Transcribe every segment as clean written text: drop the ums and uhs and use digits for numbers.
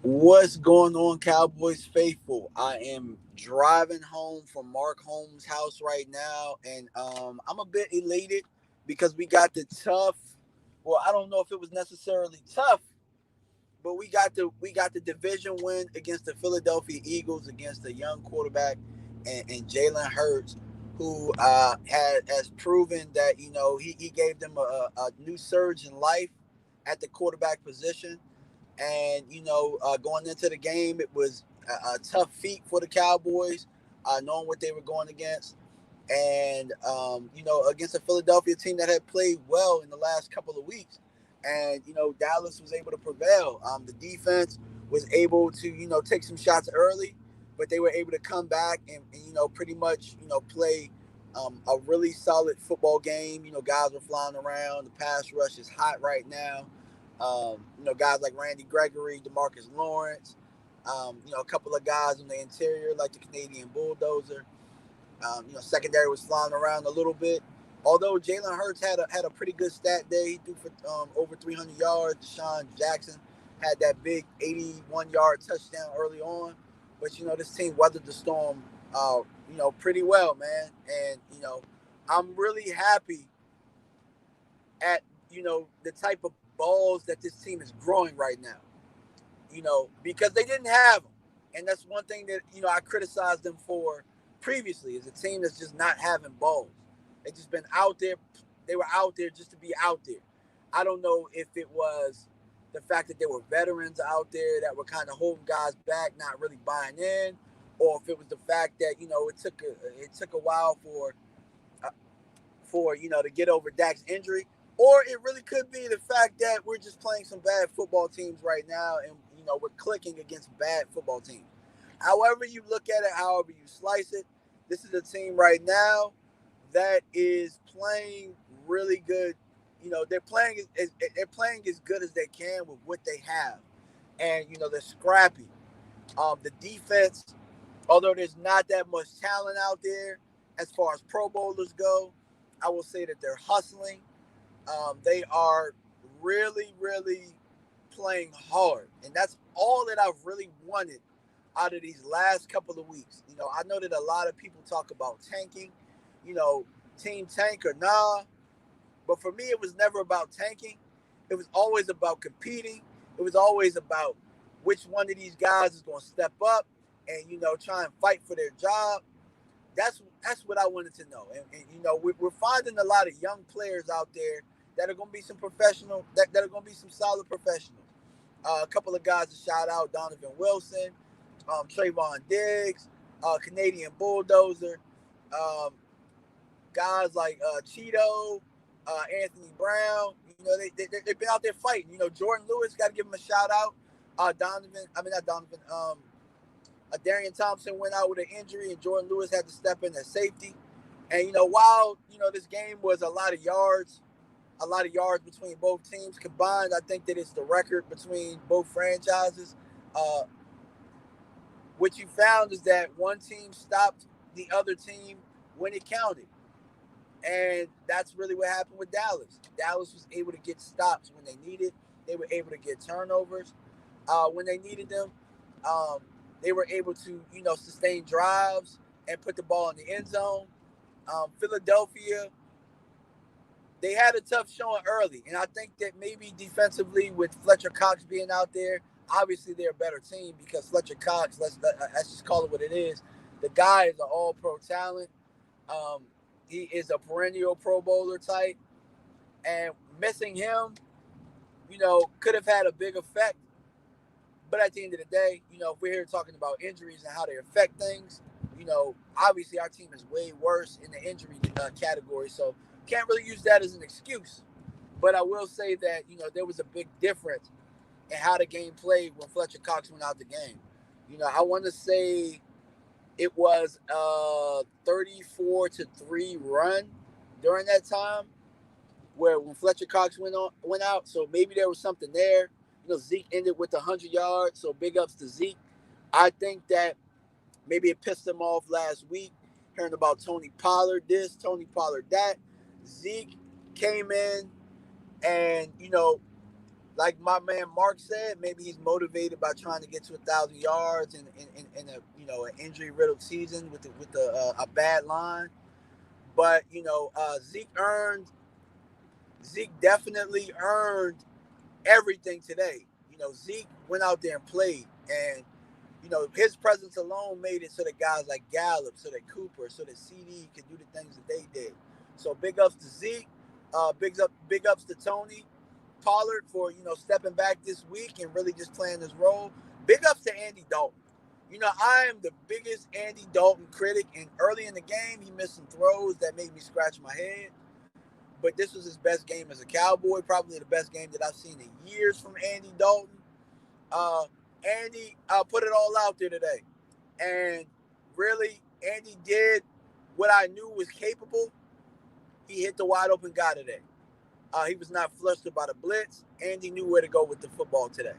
What's going on, Cowboys faithful? I am driving home from Mark Holmes' house right now, and I'm a bit elated because we got the tough. Well, I don't know if it was necessarily tough, but we got the division win against the Philadelphia Eagles against a young quarterback and Jalen Hurts, who has proven that he gave them a new surge in life at the quarterback position. And going into the game, it was a tough feat for the Cowboys, knowing what they were going against, and against a Philadelphia team that had played well in the last couple of weeks. And Dallas was able to prevail. The defense was able to take some shots early, but they were able to come back and pretty much play a really solid football game. Guys were flying around. The pass rush is hot right now. Guys like Randy Gregory, Demarcus Lawrence, a couple of guys in the interior like the Canadian Bulldozer. Secondary was flying around a little bit. Although Jalen Hurts had a pretty good stat day, he threw for over 300 yards. Deshaun Jackson had that big 81-yard touchdown early on. But this team weathered the storm, pretty well, man. And I'm really happy at the type of balls that this team is growing right now. Because they didn't have them, and that's one thing that I criticized them for previously is a team that's just not having balls. They just been out there. They were out there just to be out there. I don't know if it was the fact that there were veterans out there that were kind of holding guys back, not really buying in, or if it was the fact that it took a while uh, for to get over Dak's injury, or it really could be the fact that we're just playing some bad football teams right now, and we're clicking against bad football teams. However you look at it, however you slice it, this is a team right now that is playing really good. They're playing as good as they can with what they have, and they're scrappy. The defense, although there's not that much talent out there as far as Pro Bowlers go, I will say that they're hustling. They are really, really playing hard, and that's all that I've really wanted out of these last couple of weeks. I know that a lot of people talk about tanking, you know, team tank or nah, but for me, it was never about tanking. It was always about competing. It was always about which one of these guys is going to step up and try and fight for their job. That's what I wanted to know. And we're finding a lot of young players out there that are going to be some professional, that are going to be some solid professionals. A couple of guys to shout out: Donovan Wilson, Trayvon Diggs, Canadian Bulldozer, um, guys like Cheeto, Anthony Brown. They've been out there fighting. Jordan Lewis, got to give him a shout out. Donovan, I mean not Donovan. Darian Thompson went out with an injury, and Jordan Lewis had to step in as safety. And while this game was a lot of yards between both teams combined, I think that it's the record between both franchises. Uh, what you found is that one team stopped the other team when it counted. And that's really what happened with Dallas. Dallas was able to get stops when they needed. They were able to get turnovers when they needed them. Um, they were able to, sustain drives and put the ball in the end zone. Philadelphia, they had a tough showing early, and I think that maybe defensively with Fletcher Cox being out there, obviously they're a better team because Fletcher Cox, let's just call it what it is. The guy is an All-Pro talent. Um, he is a perennial Pro Bowler type, and missing him, could have had a big effect. But at the end of the day, if we're here talking about injuries and how they affect things, obviously our team is way worse in the injury category, so can't really use that as an excuse. But I will say that there was a big difference in how the game played when Fletcher Cox went out the game. I want to say it was a 34-3 run during that time, where when Fletcher Cox went out, so maybe there was something there. Zeke ended with 100 yards, so big ups to Zeke. I think that maybe it pissed him off last week, hearing about Tony Pollard this, Tony Pollard that. Zeke came in and like my man Mark said, maybe he's motivated by trying to get to 1,000 yards in a an injury riddled season with a bad line. But Zeke definitely earned everything today. Zeke went out there and played, and his presence alone made it so that guys like Gallup, so that Cooper, so that CD could do the things that they did. So big ups to Zeke, big ups to Tony Pollard for stepping back this week and really just playing his role. Big ups to Andy Dalton. I am the biggest Andy Dalton critic, and early in the game, he missed some throws that made me scratch my head. But this was his best game as a Cowboy, probably the best game that I've seen in years from Andy Dalton. Uh, Andy put it all out there today. And really, Andy did what I knew was capable. He hit the wide open guy today. He was not flustered by the blitz. Andy knew where to go with the football today.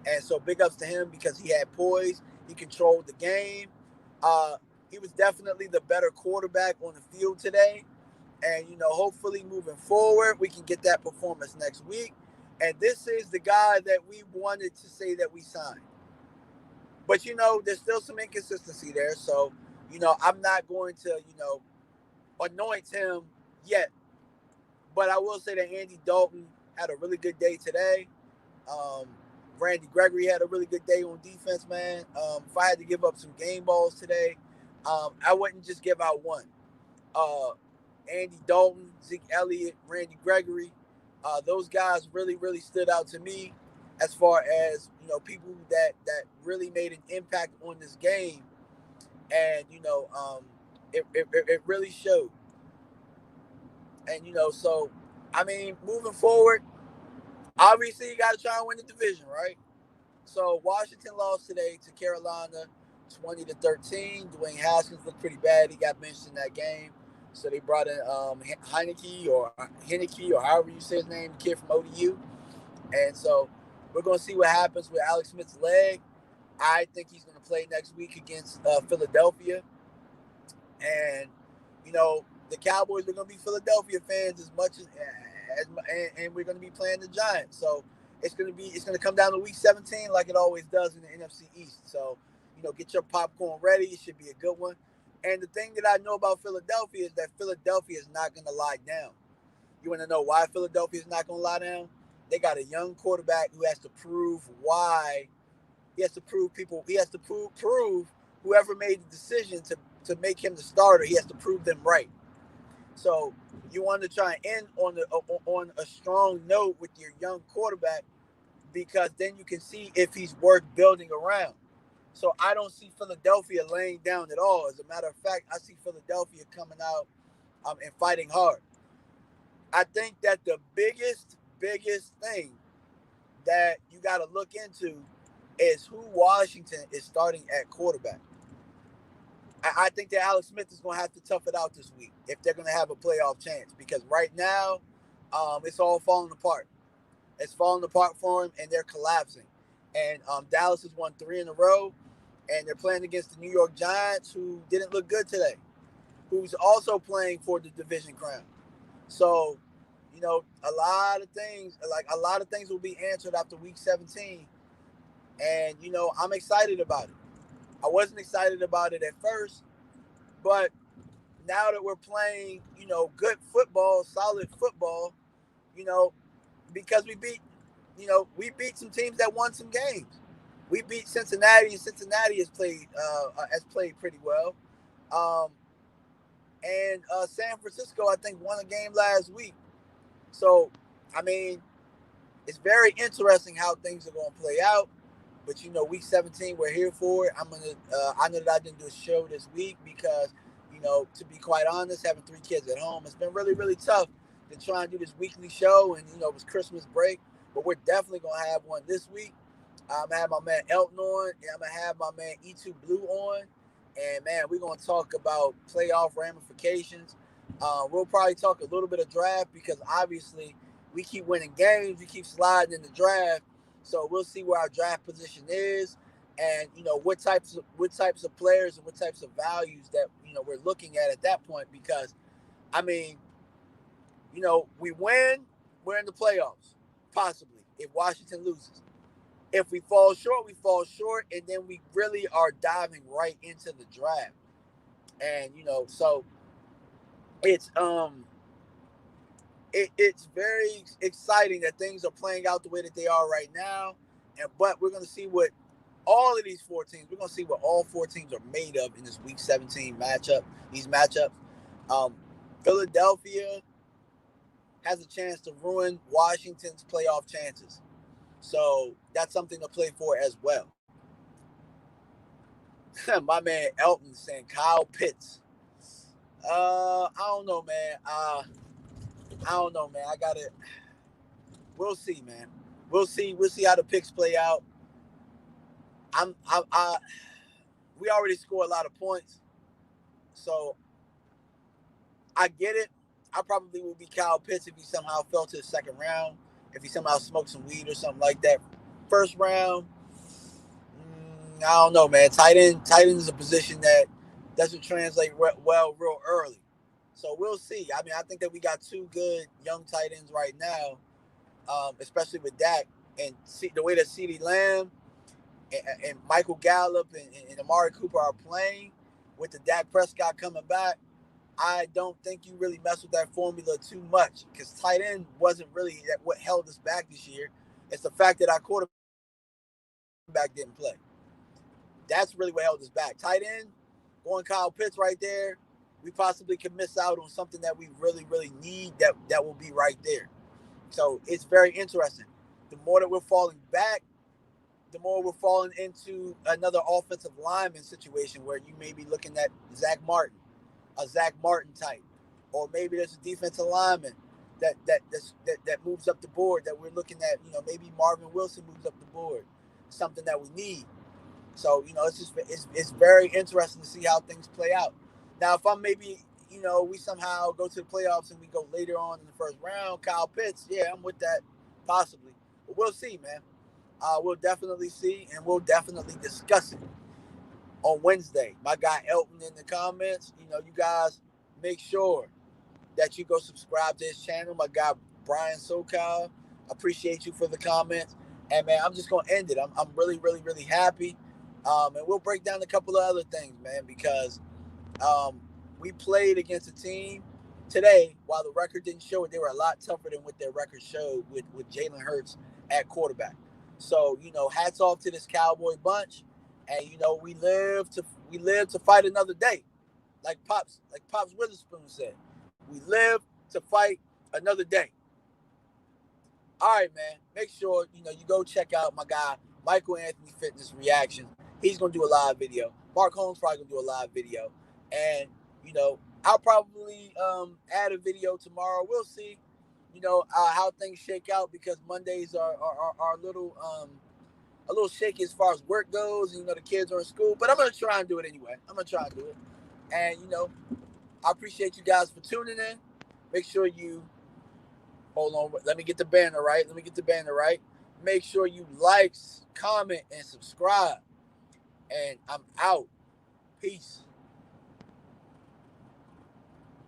And so big ups to him because he had poise. He controlled the game. He was definitely the better quarterback on the field today. And, hopefully moving forward, we can get that performance next week. And this is the guy that we wanted to say that we signed. But, there's still some inconsistency there. So, I'm not going to, anoint him yet. But I will say that Andy Dalton had a really good day today. Randy Gregory had a really good day on defense, man. If I had to give up some game balls today, I wouldn't just give out one. Andy Dalton, Zeke Elliott, Randy Gregory, those guys really, really stood out to me as far as people that really made an impact on this game, and it really showed. And so I mean, moving forward, obviously you got to try and win the division, right? So Washington lost today to Carolina, 20-13. Dwayne Haskins looked pretty bad. He got benched in that game. So they brought in Heineke, or however you say his name, the kid from ODU. And so we're going to see what happens with Alex Smith's leg. I think he's going to play next week against Philadelphia. And, the Cowboys are going to be Philadelphia fans as much and we're going to be playing the Giants. So it's going to come down to week 17 like it always does in the NFC East. So, get your popcorn ready. It should be a good one. And the thing that I know about Philadelphia is that Philadelphia is not going to lie down. You want to know why Philadelphia is not going to lie down? They got a young quarterback who has to prove why. He has to prove whoever made the decision to make him the starter. He has to prove them right. So you want to try and end on a strong note with your young quarterback, because then you can see if he's worth building around. So I don't see Philadelphia laying down at all. As a matter of fact, I see Philadelphia coming out and fighting hard. I think that the biggest thing that you got to look into is who Washington is starting at quarterback. I think that Alex Smith is going to have to tough it out this week if they're going to have a playoff chance, because right now it's all falling apart. It's falling apart for him, and they're collapsing. And Dallas has won 3 in a row, and they're playing against the New York Giants, who didn't look good today, who's also playing for the division crown. So, a lot of things will be answered after week 17. And, I'm excited about it. I wasn't excited about it at first, but now that we're playing, good football, solid football, because we beat some teams that won some games. We beat Cincinnati, and Cincinnati has played pretty well. And San Francisco, I think, won a game last week. So, I mean, it's very interesting how things are going to play out. But week 17, we're here for it. I know that I didn't do a show this week because, to be quite honest, having 3 kids at home, it's been really, really tough to try and do this weekly show. And it was Christmas break, but we're definitely gonna have one this week. I'm gonna have my man Elton on, and I'm gonna have my man E2 Blue on. And man, we're gonna talk about playoff ramifications. We'll probably talk a little bit of draft, because obviously we keep winning games, we keep sliding in the draft. So we'll see where our draft position is, and what types of players and what types of values that we're looking at that point. Because I mean, we win, we're in the playoffs, possibly. if Washington loses. If we fall short, we fall short, and then we really are diving right into the draft. And so it's it's very exciting that things are playing out the way that they are right now. But we're gonna see what all of these four teams. We're gonna see what all four teams are made of in this Week 17 matchup. These matchups. Philadelphia has a chance to ruin Washington's playoff chances. So that's something to play for as well. My man Elton saying Kyle Pitts. I don't know, man. I don't know, man. I gotta. We'll see, man. We'll see. We'll see how the picks play out. We already scored a lot of points, so I get it. I probably would be Kyle Pitts if he somehow fell to the second round, if he somehow smoked some weed or something like that. First round, I don't know, man. Tight end is a position that doesn't translate well real early. So we'll see. I mean, I think that we got two good young tight ends right now, especially with Dak and the way that CeeDee Lamb and Michael Gallup and Amari Cooper are playing with the Dak Prescott coming back. I don't think you really mess with that formula too much because tight end wasn't really what held us back this year. It's the fact that our quarterback didn't play. That's really what held us back. Tight end, going Kyle Pitts right there, we possibly could miss out on something that we really, really need that will be right there. So it's very interesting. The more that we're falling back, the more we're falling into another offensive lineman situation where you may be looking at Zach Martin, a Zach Martin type, or maybe there's a defensive lineman that moves up the board that we're looking at. Maybe Marvin Wilson moves up the board, something that we need. So it's very interesting to see how things play out. Now, if I'm maybe we somehow go to the playoffs and we go later on in the first round, Kyle Pitts, yeah, I'm with that possibly, but we'll see, man. We'll definitely see, and we'll definitely discuss it on Wednesday. My guy Elton in the comments. You guys make sure that you go subscribe to his channel. My guy Brian SoCal, appreciate you for the comments. And man, I'm just gonna end it. I'm really, really, really happy. And we'll break down a couple of other things, man, because we played against a team today. While the record didn't show it, they were a lot tougher than what their record showed with Jalen Hurts at quarterback. So hats off to this Cowboy bunch, and we live to fight another day, like Pops Witherspoon said. We live to fight another day. All right, man. Make sure you go check out my guy Michael Anthony Fitness Reactions. He's gonna do a live video. Mark Holmes probably gonna do a live video, and I'll probably add a video tomorrow. We'll see. How things shake out because Mondays are a little shaky as far as work goes. And, the kids are in school, but I'm gonna try and do it anyway. I'm gonna try and do it, and I appreciate you guys for tuning in. Make sure you hold on. Let me get the banner right. Make sure you like, comment, and subscribe. And I'm out. Peace.